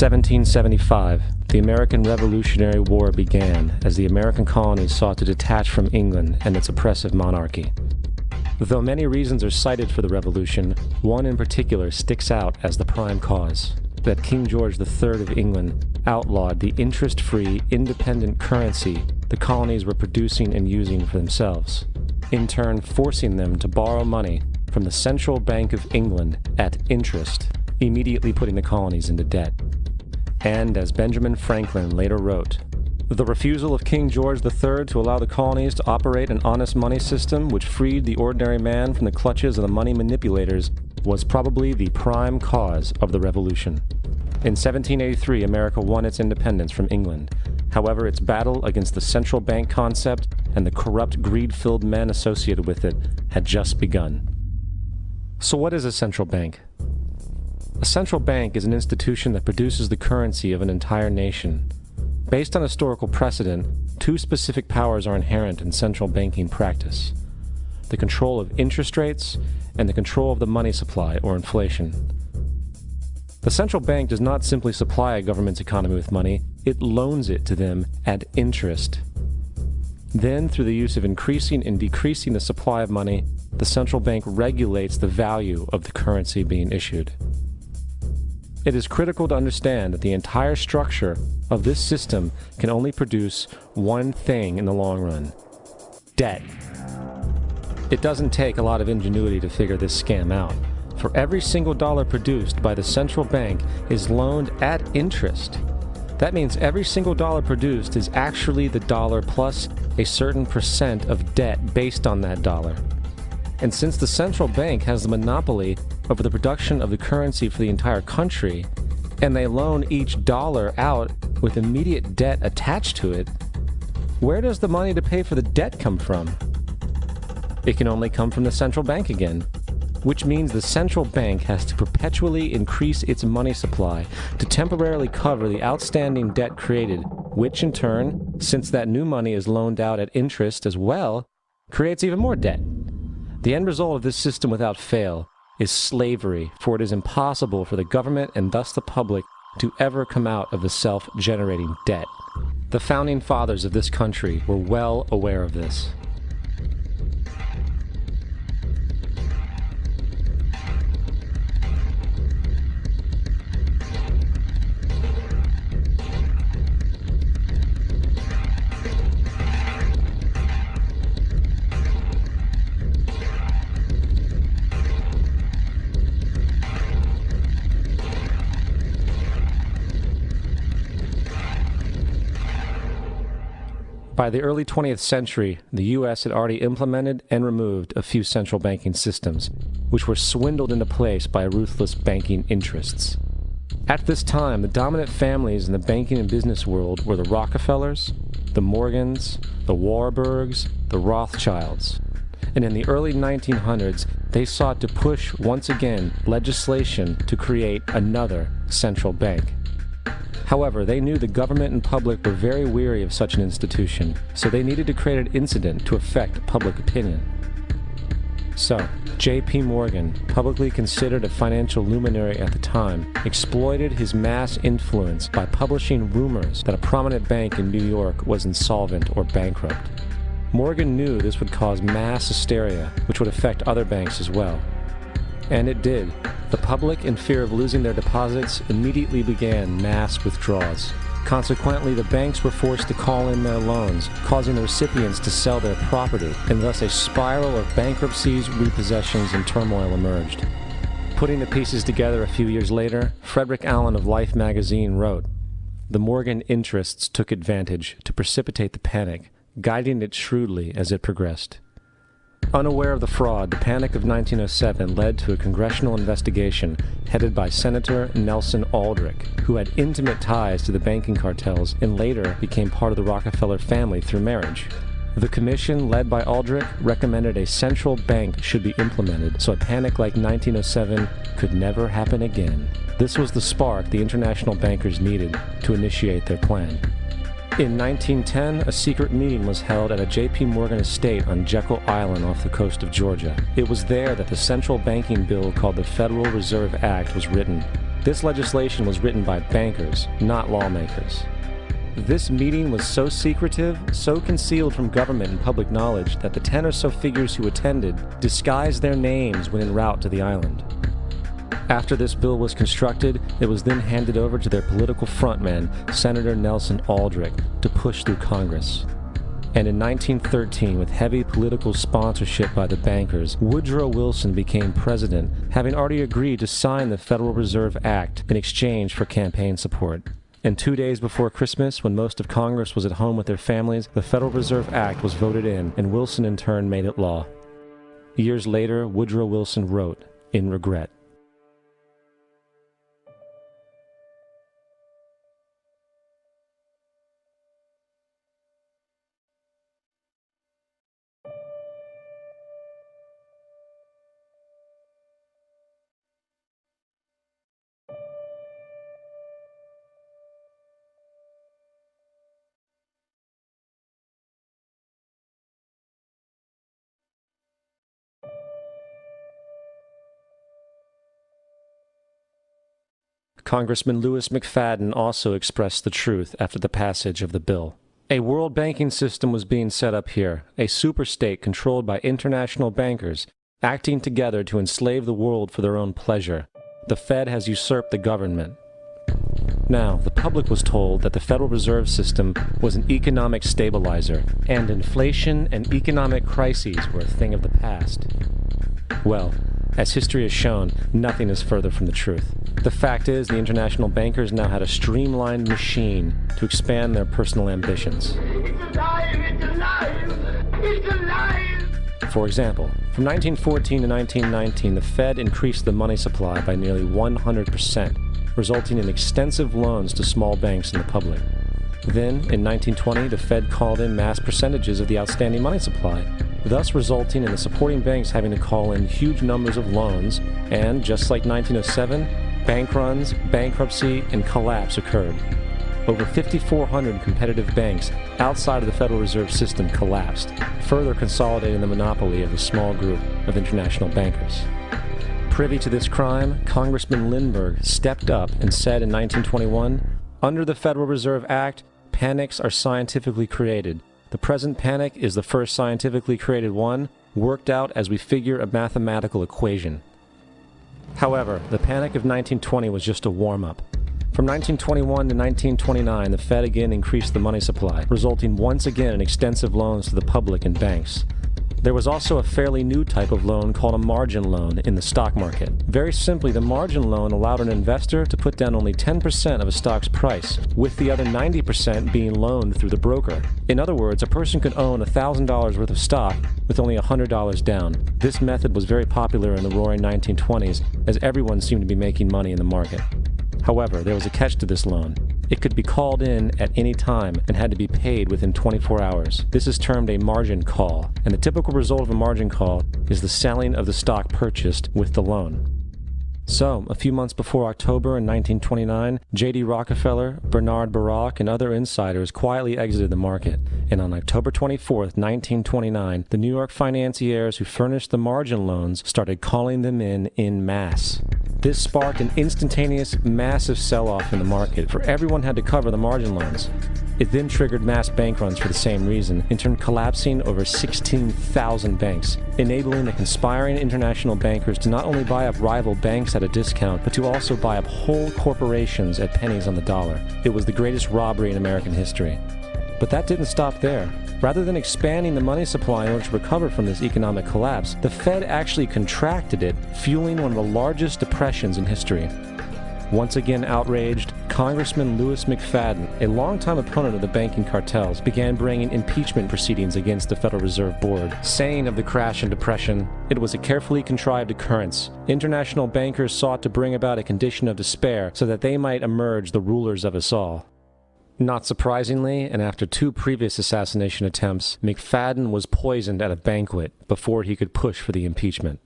1775, the American Revolutionary War began as the American colonies sought to detach from England and its oppressive monarchy. Though many reasons are cited for the revolution, one in particular sticks out as the prime cause: that King George III of England outlawed the interest-free, independent currency the colonies were producing and using for themselves, in turn forcing them to borrow money from the Central Bank of England at interest, immediately putting the colonies into debt. And as Benjamin Franklin later wrote, the refusal of King George III to allow the colonies to operate an honest money system which freed the ordinary man from the clutches of the money manipulators was probably the prime cause of the revolution. In 1783, America won its independence from England. However, its battle against the central bank concept and the corrupt, greed-filled men associated with it had just begun. So what is a central bank? A central bank is an institution that produces the currency of an entire nation. Based on historical precedent, two specific powers are inherent in central banking practice: the control of interest rates and the control of the money supply, or inflation. The central bank does not simply supply a government's economy with money, it loans it to them at interest. Then, through the use of increasing and decreasing the supply of money, the central bank regulates the value of the currency being issued. It is critical to understand that the entire structure of this system can only produce one thing in the long run: debt. It doesn't take a lot of ingenuity to figure this scam out. For every single dollar produced by the central bank is loaned at interest. That means every single dollar produced is actually the dollar plus a certain percent of debt based on that dollar. And since the central bank has the monopoly over the production of the currency for the entire country, and they loan each dollar out with immediate debt attached to it, where does the money to pay for the debt come from? It can only come from the central bank again, which means the central bank has to perpetually increase its money supply to temporarily cover the outstanding debt created, which in turn, since that new money is loaned out at interest as well, creates even more debt. The end result of this system without fail is slavery, for it is impossible for the government and thus the public to ever come out of the self-generating debt. The founding fathers of this country were well aware of this. By the early 20th century, the U.S. had already implemented and removed a few central banking systems, which were swindled into place by ruthless banking interests. At this time, the dominant families in the banking and business world were the Rockefellers, the Morgans, the Warburgs, the Rothschilds. And in the early 1900s, they sought to push once again legislation to create another central bank. However, they knew the government and public were very weary of such an institution, so they needed to create an incident to affect public opinion. So, J.P. Morgan, publicly considered a financial luminary at the time, exploited his mass influence by publishing rumors that a prominent bank in New York was insolvent or bankrupt. Morgan knew this would cause mass hysteria, which would affect other banks as well. And it did. The public, in fear of losing their deposits, immediately began mass withdrawals. Consequently, the banks were forced to call in their loans, causing the recipients to sell their property, and thus a spiral of bankruptcies, repossessions, and turmoil emerged. Putting the pieces together a few years later, Frederick Allen of Life magazine wrote, "The Morgan interests took advantage to precipitate the panic, guiding it shrewdly as it progressed." Unaware of the fraud, the Panic of 1907 led to a congressional investigation headed by Senator Nelson Aldrich, who had intimate ties to the banking cartels and later became part of the Rockefeller family through marriage. The commission, led by Aldrich, recommended a central bank should be implemented so a panic like 1907 could never happen again. This was the spark the international bankers needed to initiate their plan. In 1910, a secret meeting was held at a J.P. Morgan estate on Jekyll Island off the coast of Georgia. It was there that the central banking bill called the Federal Reserve Act was written. This legislation was written by bankers, not lawmakers. This meeting was so secretive, so concealed from government and public knowledge that the 10 or so figures who attended disguised their names when en route to the island. After this bill was constructed, it was then handed over to their political frontman, Senator Nelson Aldrich, to push through Congress. And in 1913, with heavy political sponsorship by the bankers, Woodrow Wilson became president, having already agreed to sign the Federal Reserve Act in exchange for campaign support. And 2 days before Christmas, when most of Congress was at home with their families, the Federal Reserve Act was voted in, and Wilson in turn made it law. Years later, Woodrow Wilson wrote, in regret, Congressman Louis McFadden also expressed the truth after the passage of the bill. A world banking system was being set up here, a superstate controlled by international bankers, acting together to enslave the world for their own pleasure. The Fed has usurped the government. Now, the public was told that the Federal Reserve System was an economic stabilizer, and inflation and economic crises were a thing of the past. Well, as history has shown, nothing is further from the truth. The fact is, the international bankers now had a streamlined machine to expand their personal ambitions. It's alive! It's alive! It's alive! For example, from 1914 to 1919, the Fed increased the money supply by nearly 100%, resulting in extensive loans to small banks and the public. Then, in 1920, the Fed called in mass percentages of the outstanding money supply, thus resulting in the supporting banks having to call in huge numbers of loans, and just like 1907, bank runs, bankruptcy, and collapse occurred. Over 5,400 competitive banks outside of the Federal Reserve System collapsed, further consolidating the monopoly of a small group of international bankers. Privy to this crime, Congressman Lindbergh stepped up and said in 1921, "Under the Federal Reserve Act, panics are scientifically created. The present panic is the first scientifically created one, worked out as we figure a mathematical equation." However, the panic of 1920 was just a warm-up. From 1921 to 1929, the Fed again increased the money supply, resulting once again in extensive loans to the public and banks. There was also a fairly new type of loan called a margin loan in the stock market. Very simply, the margin loan allowed an investor to put down only 10% of a stock's price, with the other 90% being loaned through the broker. In other words, a person could own $1,000 worth of stock with only $100 down. This method was very popular in the roaring 1920s, as everyone seemed to be making money in the market. However, there was a catch to this loan. It could be called in at any time and had to be paid within 24 hours. This is termed a margin call, and the typical result of a margin call is the selling of the stock purchased with the loan. So, a few months before October in 1929, J.D. Rockefeller, Bernard Baruch, and other insiders quietly exited the market, and on October 24, 1929, the New York financiers who furnished the margin loans started calling them in masse. This sparked an instantaneous, massive sell-off in the market, for everyone had to cover the margin loans. It then triggered mass bank runs for the same reason, in turn collapsing over 16,000 banks, enabling the conspiring international bankers to not only buy up rival banks at a discount, but to also buy up whole corporations at pennies on the dollar. It was the greatest robbery in American history. But that didn't stop there. Rather than expanding the money supply in order to recover from this economic collapse, the Fed actually contracted it, fueling one of the largest depressions in history. Once again outraged, Congressman Louis McFadden, a longtime opponent of the banking cartels, began bringing impeachment proceedings against the Federal Reserve Board, saying of the crash and depression, "It was a carefully contrived occurrence. International bankers sought to bring about a condition of despair so that they might emerge the rulers of us all." Not surprisingly, and after 2 previous assassination attempts, McFadden was poisoned at a banquet before he could push for the impeachment.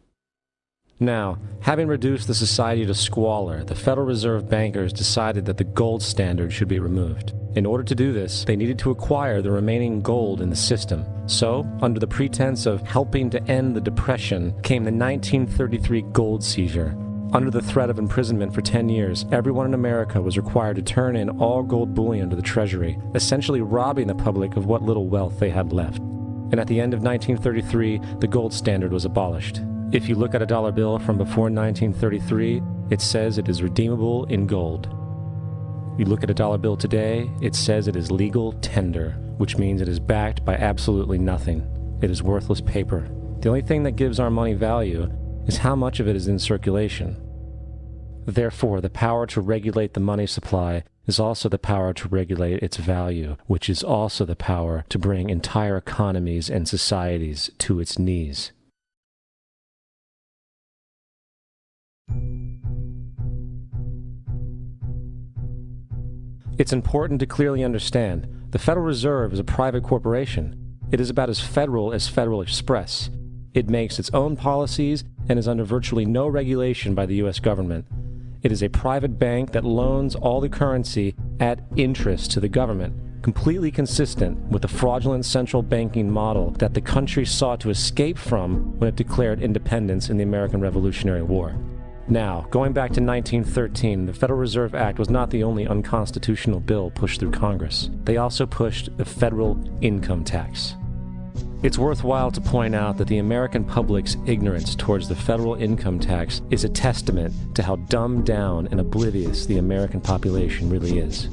Now, having reduced the society to squalor, the Federal Reserve bankers decided that the gold standard should be removed. In order to do this, they needed to acquire the remaining gold in the system. So, under the pretense of helping to end the Depression, came the 1933 gold seizure. Under the threat of imprisonment for 10 years, everyone in America was required to turn in all gold bullion to the Treasury, essentially robbing the public of what little wealth they had left. And at the end of 1933, the gold standard was abolished. If you look at a dollar bill from before 1933, it says it is redeemable in gold. You look at a dollar bill today, it says it is legal tender, which means it is backed by absolutely nothing. It is worthless paper. The only thing that gives our money value is how much of it is in circulation. Therefore, the power to regulate the money supply is also the power to regulate its value, which is also the power to bring entire economies and societies to its knees. It's important to clearly understand the Federal Reserve is a private corporation. It is about as Federal Express. It makes its own policies and is under virtually no regulation by the U.S. government. It is a private bank that loans all the currency at interest to the government, completely consistent with the fraudulent central banking model that the country sought to escape from when it declared independence in the American Revolutionary War. Now, going back to 1913, the Federal Reserve Act was not the only unconstitutional bill pushed through Congress. They also pushed the federal income tax. It's worthwhile to point out that the American public's ignorance towards the federal income tax is a testament to how dumbed down and oblivious the American population really is.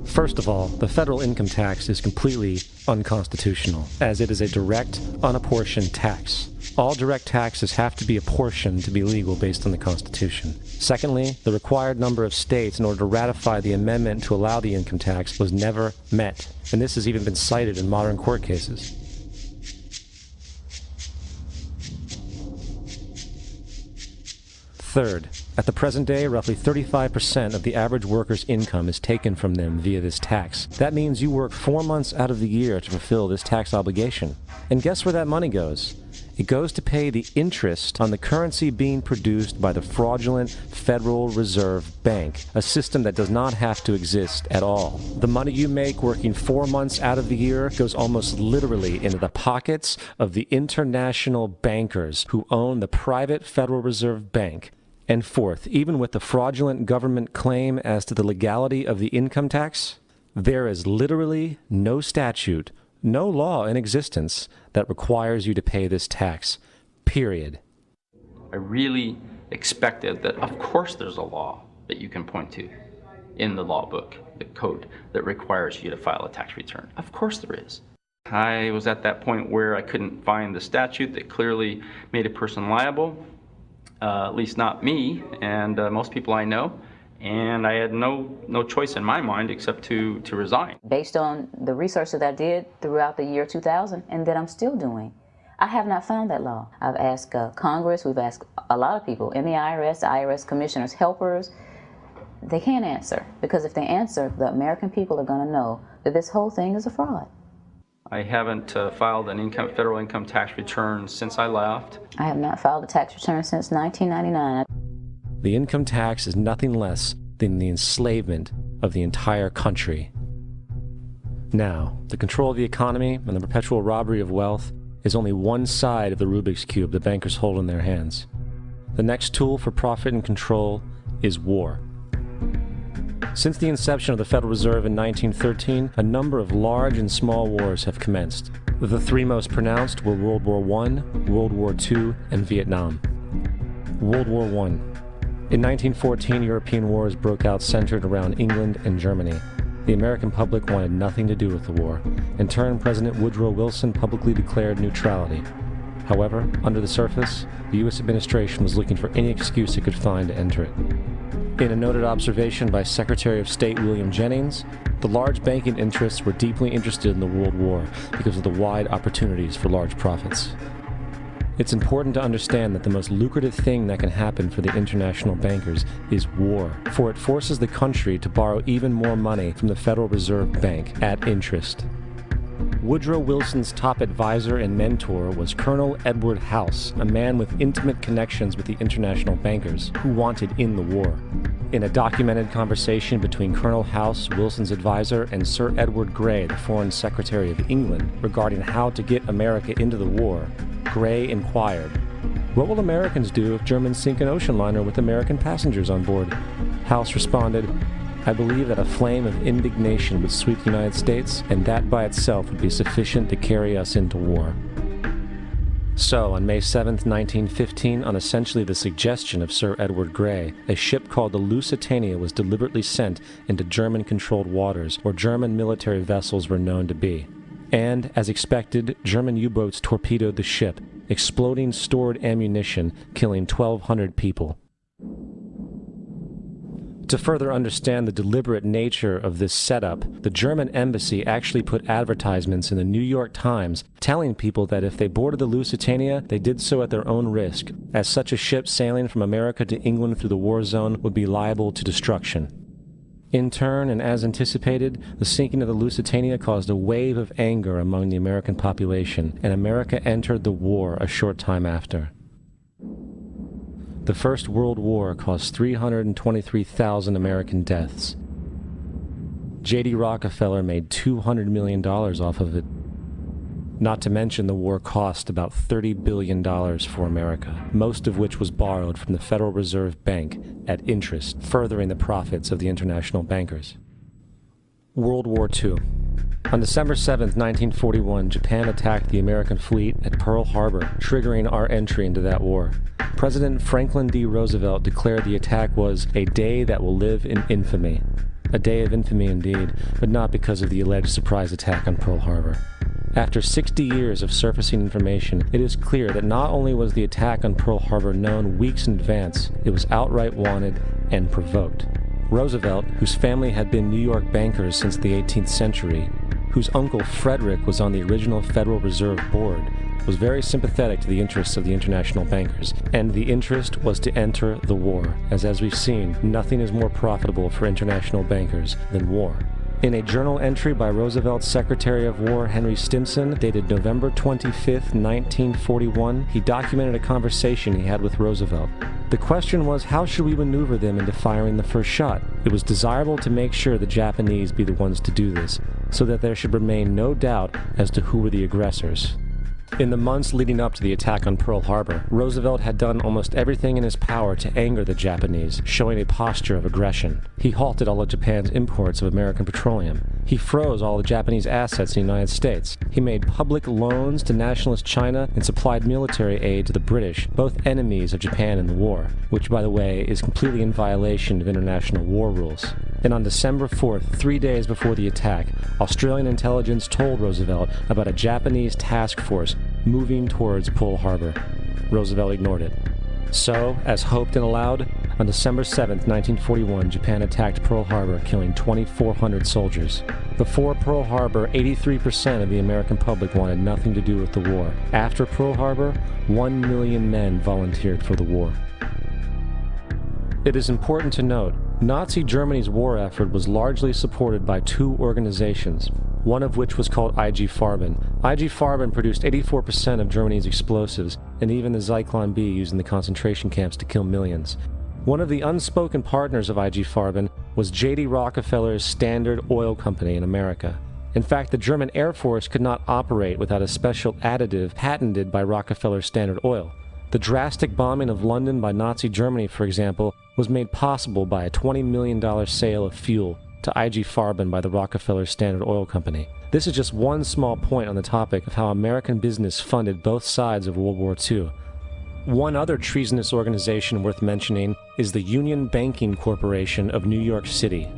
First of all, the federal income tax is completely unconstitutional, as it is a direct, unapportioned tax. All direct taxes have to be apportioned to be legal based on the Constitution. Secondly, the required number of states in order to ratify the amendment to allow the income tax was never met, and this has even been cited in modern court cases. Third, at the present day, roughly 35% of the average worker's income is taken from them via this tax. That means you work 4 months out of the year to fulfill this tax obligation. And guess where that money goes? It goes to pay the interest on the currency being produced by the fraudulent Federal Reserve Bank, a system that does not have to exist at all. The money you make working 4 months out of the year goes almost literally into the pockets of the international bankers who own the private Federal Reserve Bank. And fourth, even with the fraudulent government claim as to the legality of the income tax, there is literally no statute, no law in existence that requires you to pay this tax, period. I really expected that, of course, there's a law that you can point to in the law book, the code, that requires you to file a tax return. Of course there is. I was at that point where I couldn't find the statute that clearly made a person liable, at least not me and most people I know. And I had no choice in my mind except to resign. Based on the research that I did throughout the year 2000 and that I'm still doing, I have not found that law. I've asked Congress, we've asked a lot of people in the IRS commissioners, helpers. They can't answer, because if they answer, the American people are going to know that this whole thing is a fraud. I haven't filed an federal income tax return since I left. I have not filed a tax return since 1999. The income tax is nothing less than the enslavement of the entire country. Now, the control of the economy and the perpetual robbery of wealth is only one side of the Rubik's Cube the bankers hold in their hands. The next tool for profit and control is war. Since the inception of the Federal Reserve in 1913, a number of large and small wars have commenced. The three most pronounced were World War I, World War II, and Vietnam. World War I. In 1914, European wars broke out centered around England and Germany. The American public wanted nothing to do with the war. In turn, President Woodrow Wilson publicly declared neutrality. However, under the surface, the U.S. administration was looking for any excuse it could find to enter it. In a noted observation by Secretary of State William Jennings, the large banking interests were deeply interested in the World War because of the wide opportunities for large profits. It's important to understand that the most lucrative thing that can happen for the international bankers is war, for it forces the country to borrow even more money from the Federal Reserve Bank at interest. Woodrow Wilson's top advisor and mentor was Colonel Edward House, a man with intimate connections with the international bankers who wanted in the war. In a documented conversation between Colonel House, Wilson's advisor, and Sir Edward Grey, the Foreign Secretary of England, regarding how to get America into the war, Grey inquired, What will Americans do if Germans sink an ocean liner with American passengers on board? House responded, I believe that a flame of indignation would sweep the United States, and that by itself would be sufficient to carry us into war. So, on May 7, 1915, on essentially the suggestion of Sir Edward Grey, a ship called the Lusitania was deliberately sent into German-controlled waters, where German military vessels were known to be. And, as expected, German U-boats torpedoed the ship, exploding stored ammunition, killing 1,200 people. To further understand the deliberate nature of this setup, the German embassy actually put advertisements in the New York Times telling people that if they boarded the Lusitania, they did so at their own risk, as such a ship sailing from America to England through the war zone would be liable to destruction. In turn, and as anticipated, the sinking of the Lusitania caused a wave of anger among the American population, and America entered the war a short time after. The First World War caused 323,000 American deaths. J.D. Rockefeller made $200 million off of it. Not to mention the war cost about $30 billion for America, most of which was borrowed from the Federal Reserve Bank at interest, furthering the profits of the international bankers. World War II. On December 7, 1941, Japan attacked the American fleet at Pearl Harbor, triggering our entry into that war. President Franklin D. Roosevelt declared the attack was a day that will live in infamy. A day of infamy indeed, but not because of the alleged surprise attack on Pearl Harbor. After 60 years of surfacing information, it is clear that not only was the attack on Pearl Harbor known weeks in advance, it was outright wanted and provoked. Roosevelt, whose family had been New York bankers since the 18th century, whose uncle Frederick was on the original Federal Reserve Board, was very sympathetic to the interests of the international bankers, and the interest was to enter the war, as we've seen, nothing is more profitable for international bankers than war. In a journal entry by Roosevelt's Secretary of War Henry Stimson, dated November 25, 1941, he documented a conversation he had with Roosevelt. The question was, how should we maneuver them into firing the first shot? It was desirable to make sure the Japanese be the ones to do this, so that there should remain no doubt as to who were the aggressors. In the months leading up to the attack on Pearl Harbor, Roosevelt had done almost everything in his power to anger the Japanese, showing a posture of aggression. He halted all of Japan's imports of American petroleum. He froze all the Japanese assets in the United States. He made public loans to nationalist China and supplied military aid to the British, both enemies of Japan in the war, which, by the way, is completely in violation of international war rules. And on December 4th, 3 days before the attack, Australian intelligence told Roosevelt about a Japanese task force moving towards Pearl Harbor. Roosevelt ignored it. So, as hoped and allowed, on December 7th, 1941, Japan attacked Pearl Harbor, killing 2,400 soldiers. Before Pearl Harbor, 83% of the American public wanted nothing to do with the war. After Pearl Harbor, 1 million men volunteered for the war. It is important to note, Nazi Germany's war effort was largely supported by two organizations, one of which was called IG Farben. IG Farben produced 84% of Germany's explosives, and even the Zyklon B used in the concentration camps to kill millions. One of the unspoken partners of IG Farben was J.D. Rockefeller's Standard Oil Company in America. In fact, the German Air Force could not operate without a special additive patented by Rockefeller's Standard Oil. The drastic bombing of London by Nazi Germany, for example, was made possible by a $20 million sale of fuel to IG Farben by the Rockefeller Standard Oil Company. This is just one small point on the topic of how American business funded both sides of World War II. One other treasonous organization worth mentioning is the Union Banking Corporation of New York City.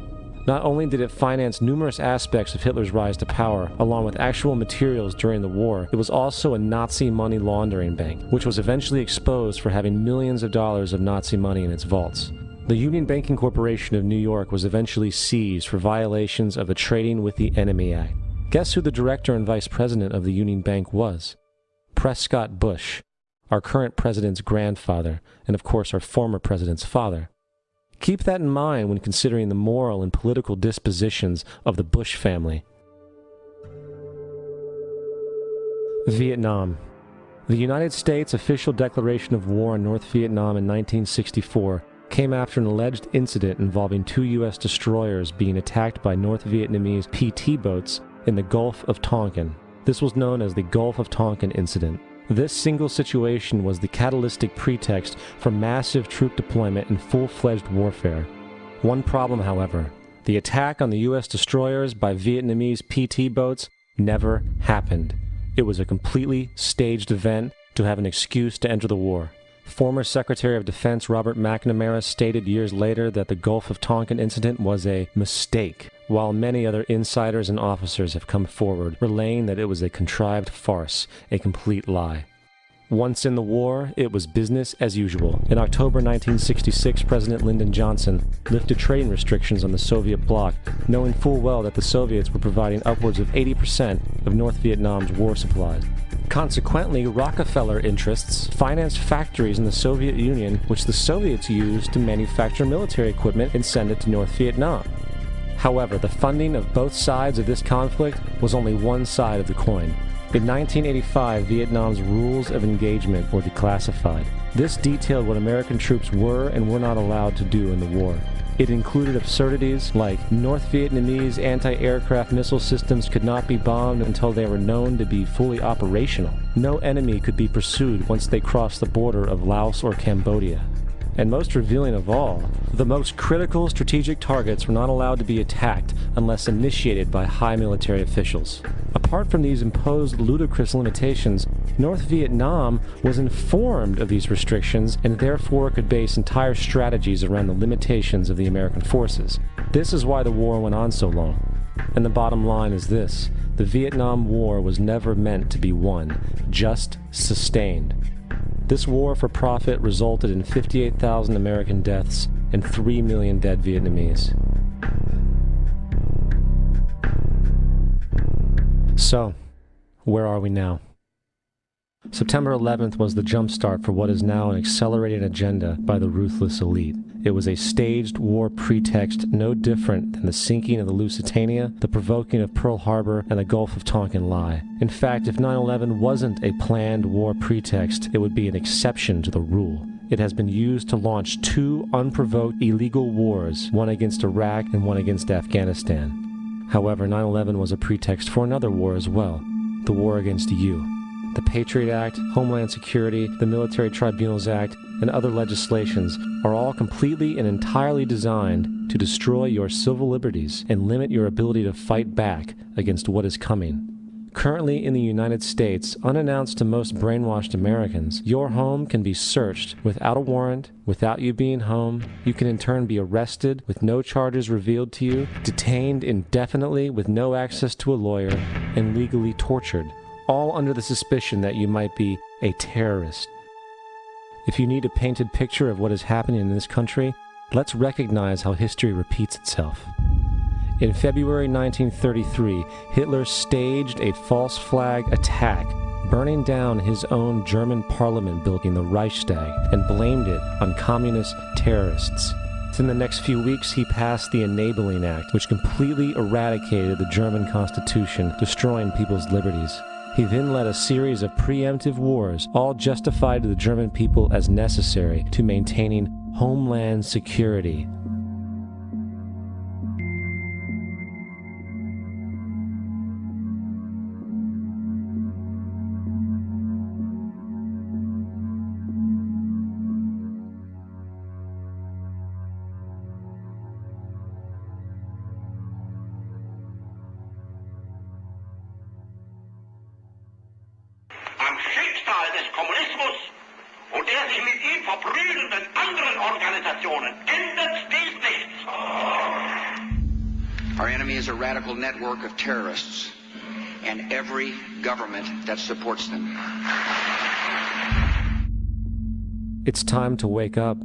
Not only did it finance numerous aspects of Hitler's rise to power, along with actual materials during the war, it was also a Nazi money laundering bank, which was eventually exposed for having millions of dollars of Nazi money in its vaults. The Union Banking Corporation of New York was eventually seized for violations of the Trading with the Enemy Act. Guess who the director and vice president of the Union Bank was? Prescott Bush, our current president's grandfather, and of course our former president's father. Keep that in mind when considering the moral and political dispositions of the Bush family. Vietnam. The United States' official declaration of war on North Vietnam in 1964 came after an alleged incident involving two U.S. destroyers being attacked by North Vietnamese PT boats in the Gulf of Tonkin. This was known as the Gulf of Tonkin Incident. This single situation was the catalytic pretext for massive troop deployment and full-fledged warfare. One problem, however, the attack on the U.S. destroyers by Vietnamese PT boats never happened. It was a completely staged event to have an excuse to enter the war. Former Secretary of Defense Robert McNamara stated years later that the Gulf of Tonkin incident was a mistake, while many other insiders and officers have come forward, relaying that it was a contrived farce, a complete lie. Once in the war, it was business as usual. In October 1966, President Lyndon Johnson lifted trading restrictions on the Soviet bloc, knowing full well that the Soviets were providing upwards of 80% of North Vietnam's war supplies. Consequently, Rockefeller interests financed factories in the Soviet Union, which the Soviets used to manufacture military equipment and send it to North Vietnam. However, the funding of both sides of this conflict was only one side of the coin. In 1985, Vietnam's rules of engagement were declassified. This detailed what American troops were and were not allowed to do in the war. It included absurdities like North Vietnamese anti-aircraft missile systems could not be bombed until they were known to be fully operational. No enemy could be pursued once they crossed the border of Laos or Cambodia. And most revealing of all, the most critical strategic targets were not allowed to be attacked unless initiated by high military officials. Apart from these imposed ludicrous limitations, North Vietnam was informed of these restrictions and therefore could base entire strategies around the limitations of the American forces. This is why the war went on so long. And the bottom line is this: the Vietnam War was never meant to be won, just sustained. This war for profit resulted in 58,000 American deaths and 3 million dead Vietnamese. So, where are we now? September 11th was the jumpstart for what is now an accelerated agenda by the ruthless elite. It was a staged war pretext no different than the sinking of the Lusitania, the provoking of Pearl Harbor, and the Gulf of Tonkin lie. In fact, if 9/11 wasn't a planned war pretext, it would be an exception to the rule. It has been used to launch 2 unprovoked illegal wars, one against Iraq and one against Afghanistan. However, 9/11 was a pretext for another war as well, the war against you. The Patriot Act, Homeland Security, the Military Tribunals Act, and other legislations are all completely and entirely designed to destroy your civil liberties and limit your ability to fight back against what is coming. Currently in the United States, unannounced to most brainwashed Americans, your home can be searched without a warrant, without you being home. You can in turn be arrested with no charges revealed to you, detained indefinitely with no access to a lawyer, and legally tortured, all under the suspicion that you might be a terrorist. If you need a painted picture of what is happening in this country, let's recognize how history repeats itself. In February 1933, Hitler staged a false flag attack, burning down his own German parliament building, the Reichstag, and blamed it on communist terrorists. Within the next few weeks, he passed the Enabling Act, which completely eradicated the German Constitution, destroying people's liberties. He then led a series of preemptive wars, all justified to the German people as necessary to maintaining homeland security. Am Schicksal des Kommunismus und der sich mit ihm verbrüdernden anderen Organisationen ändert dies nichts. Our enemy is a radical network of terrorists and every government that supports them. It's time to wake up.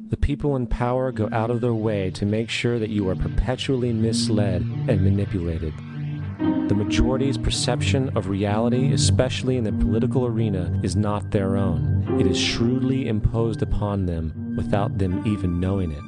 The people in power go out of their way to make sure that you are perpetually misled and manipulated. The majority's perception of reality, especially in the political arena, is not their own. It is shrewdly imposed upon them without them even knowing it.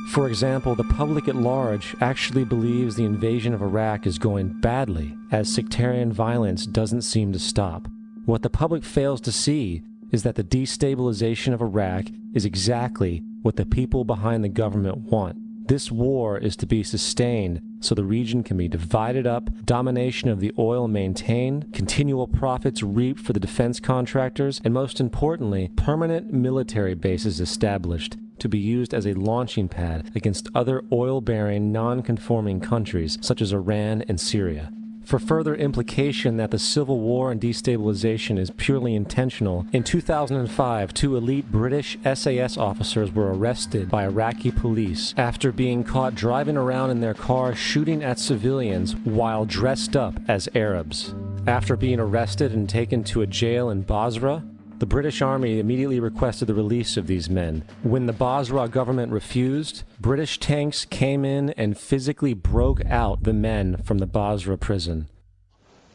For example, the public at large actually believes the invasion of Iraq is going badly, as sectarian violence doesn't seem to stop. What the public fails to see is that the destabilization of Iraq is exactly what the people behind the government want. This war is to be sustained so the region can be divided up, domination of the oil maintained, continual profits reaped for the defense contractors, and most importantly, permanent military bases established to be used as a launching pad against other oil-bearing, non-conforming countries such as Iran and Syria. For further implication that the civil war and destabilization is purely intentional, in 2005, 2 elite British SAS officers were arrested by Iraqi police after being caught driving around in their car shooting at civilians while dressed up as Arabs. After being arrested and taken to a jail in Basra, the British Army immediately requested the release of these men. When the Basra government refused, British tanks came in and physically broke out the men from the Basra prison.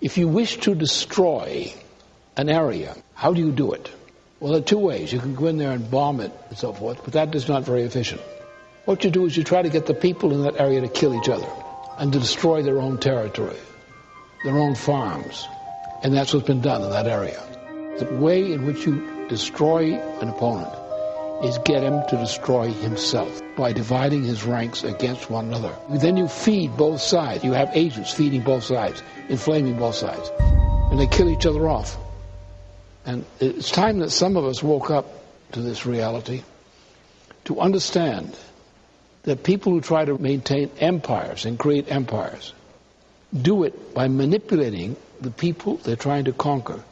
If you wish to destroy an area, how do you do it? Well, there are 2 ways. You can go in there and bomb it and so forth, but that is not very efficient. What you do is you try to get the people in that area to kill each other and to destroy their own territory, their own farms. And that's what's been done in that area. The way in which you destroy an opponent is get him to destroy himself by dividing his ranks against one another. Then you feed both sides. You have agents feeding both sides, inflaming both sides, and they kill each other off. And it's time that some of us woke up to this reality, to understand that people who try to maintain empires and create empires do it by manipulating the people they're trying to conquer.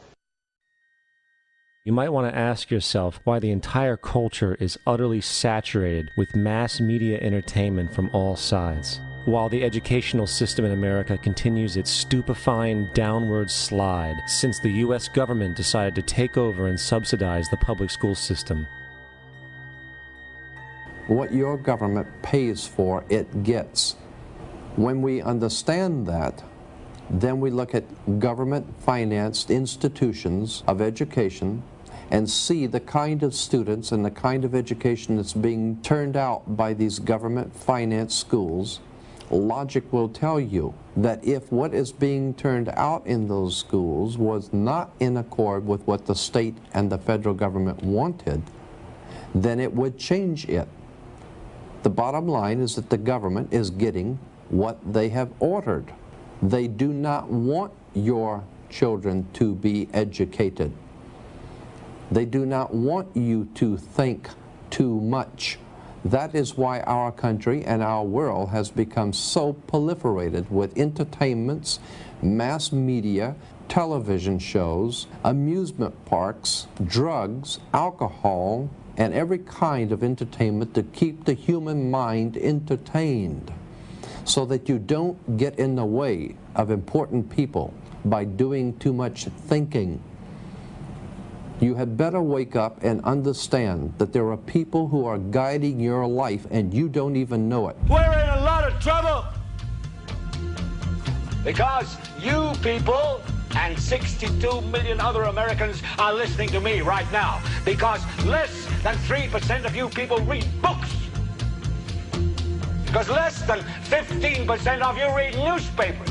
You might want to ask yourself why the entire culture is utterly saturated with mass media entertainment from all sides, while the educational system in America continues its stupefying downward slide since the U.S. government decided to take over and subsidize the public school system. What your government pays for, it gets. When we understand that, then we look at government-financed institutions of education and see the kind of students and the kind of education that's being turned out by these government-financed schools. Logic will tell you that if what is being turned out in those schools was not in accord with what the state and the federal government wanted, then it would change it. The bottom line is that the government is getting what they have ordered. They do not want your children to be educated. They do not want you to think too much. That is why our country and our world has become so proliferated with entertainments, mass media, television shows, amusement parks, drugs, alcohol, and every kind of entertainment to keep the human mind entertained, so that you don't get in the way of important people by doing too much thinking. You had better wake up and understand that there are people who are guiding your life and you don't even know it. We're in a lot of trouble because you people and 62 million other Americans are listening to me right now, because less than 3% of you people read books, because less than 15% of you read newspapers,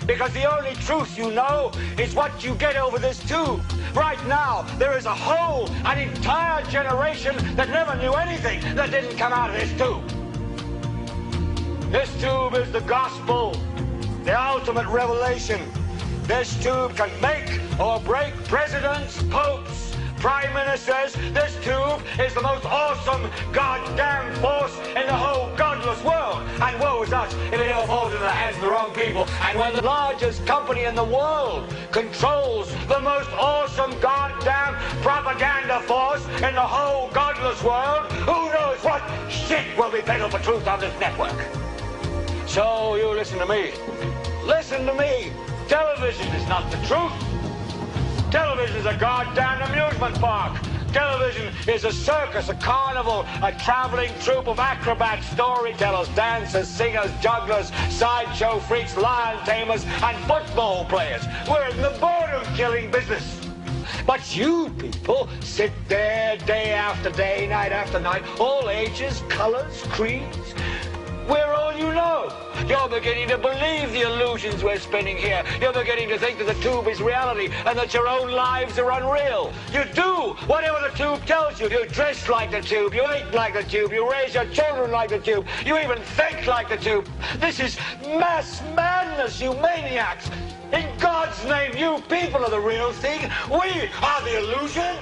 because the only truth you know is what you get over this tube. Right now, there is an entire generation that never knew anything that didn't come out of this tube. This tube is the gospel, the ultimate revelation. This tube can make or break presidents, popes, prime ministers. This tube is the most awesome goddamn force in the whole godless world. And woe is us if it ever falls into the hands of the wrong people. And when the largest company in the world controls the most awesome goddamn propaganda force in the whole godless world, who knows what shit will be peddled for truth on this network. So you listen to me. Listen to me. Television is not the truth. Television is a goddamn amusement park. Television is a circus, a carnival, a traveling troupe of acrobats, storytellers, dancers, singers, jugglers, sideshow freaks, lion tamers, and football players. We're in the boredom-killing business. But you people sit there day after day, night after night, all ages, colors, creeds, we're all you know. You're beginning to believe the illusions we're spinning here. You're beginning to think that the tube is reality and that your own lives are unreal. You do whatever the tube tells you. You dress like the tube. You eat like the tube. You raise your children like the tube. You even think like the tube. This is mass madness, you maniacs. In God's name, you people are the real thing. We are the illusion.